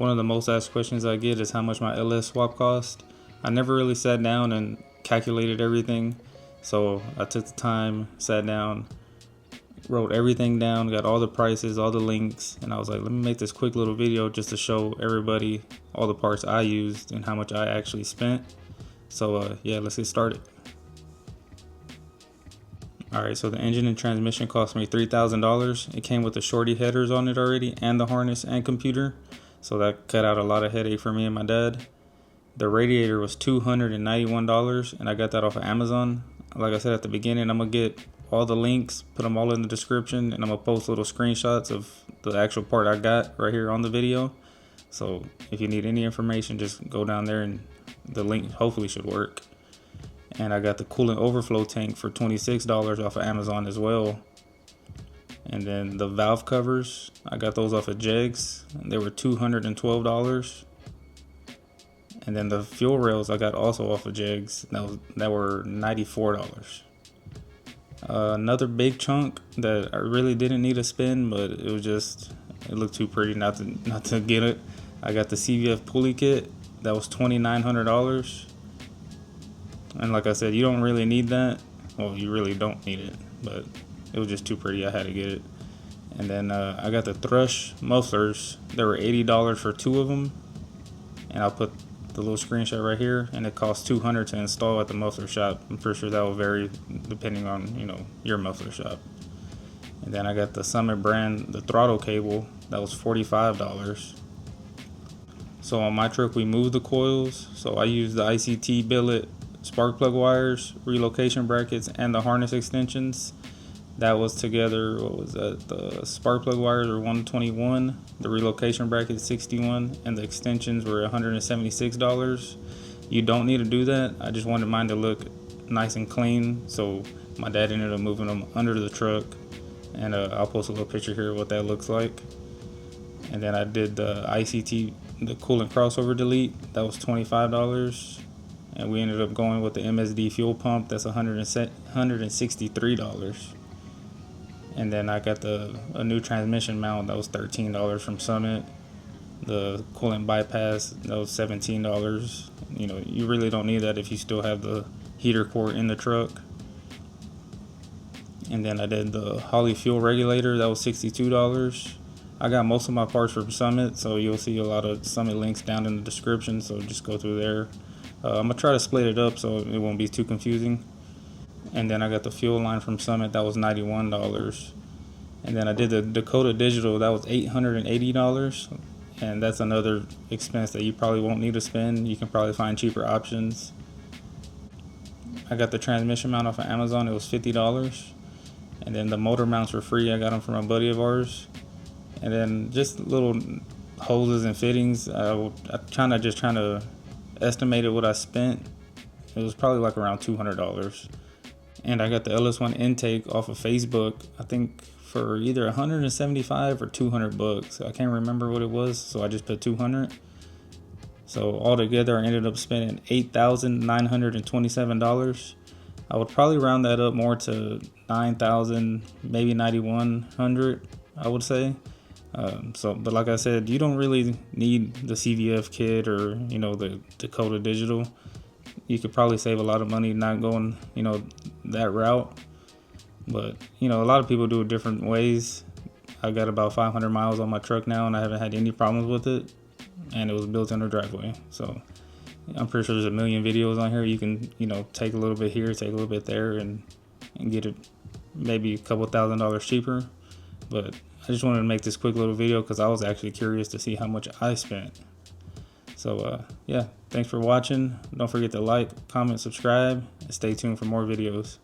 One of the most asked questions I get is how much my LS swap cost. I never really sat down and calculated everything, so I took the time, sat down, wrote everything down, got all the prices, all the links, and I was like, let me make this quick little video just to show everybody all the parts I used and how much I actually spent. So yeah, let's get started. Alright, so the engine and transmission cost me $3,000. It came with the shorty headers on it already and the harness and computer, so that cut out a lot of headache for me and my dad. The radiator was $291 and I got that off of Amazon. Like I said at the beginning, I'm going to get all the links, put them all in the description, and I'm going to post little screenshots of the actual part I got right here on the video. So if you need any information, just go down there and the link hopefully should work. And I got the coolant overflow tank for $26 off of Amazon as well. And then the valve covers, I got those off of Jegs, and they were $212. And then the fuel rails I got also off of Jegs, that were $94. Another big chunk that I really didn't need to spend, but it looked too pretty not to get it. I got the CVF pulley kit, that was $2,900. And like I said, you don't really need that. Well, you really don't need it, but it was just too pretty. I had to get it. And then I got the Thrush mufflers. They were $80 for two of them. And I'll put the little screenshot right here. And it costs $200 to install at the muffler shop. I'm pretty sure that will vary depending on, your muffler shop. And then I got the Summit brand, the throttle cable. That was $45. So on my truck, we moved the coils. So I used the ICT billet spark plug wires, relocation brackets, and the harness extensions. That was together, what was that? The spark plug wires were $121, the relocation brackets $61, and the extensions were $176. You don't need to do that. I just wanted mine to look nice and clean, so my dad ended up moving them under the truck, and I'll post a little picture here of what that looks like. And then I did the ICT, the coolant crossover delete. That was $25. And we ended up going with the MSD fuel pump. That's $163. And then I got a new transmission mount. That was $13 from Summit. The coolant bypass, that was $17. You really don't need that if you still have the heater core in the truck. And then I did the Holley fuel regulator. That was $62. I got most of my parts from Summit, so you'll see a lot of Summit links down in the description, so just go through there. I'm going to try to split it up so it won't be too confusing. And then I got the fuel line from Summit. That was $91. And then I did the Dakota digital. That was $880. And that's another expense that you probably won't need to spend. You can probably find cheaper options. I got the transmission mount off of Amazon. It was $50. And then the motor mounts were free. I got them from a buddy of ours. And then just little hoses and fittings. I'm trying to estimated what I spent. It was probably like around $200. And I got the LS1 intake off of Facebook, I think for either $175 or $200. I can't remember what it was, so I just put $200. So altogether I ended up spending $8,927. I would probably round that up more to $9,000, maybe $9,100, I would say. But like I said, you don't really need the CVF kit or the Dakota digital. You could probably save a lot of money not going that route. But a lot of people do it different ways. I got about 500 miles on my truck now, and I haven't had any problems with it. And it was built in the driveway, so I'm pretty sure there's a million videos on here. You can take a little bit here, take a little bit there, and get it maybe a couple $1,000s cheaper. But I just wanted to make this quick little video because I was actually curious to see how much I spent. So yeah, thanks for watching. Don't forget to like, comment, subscribe, and stay tuned for more videos.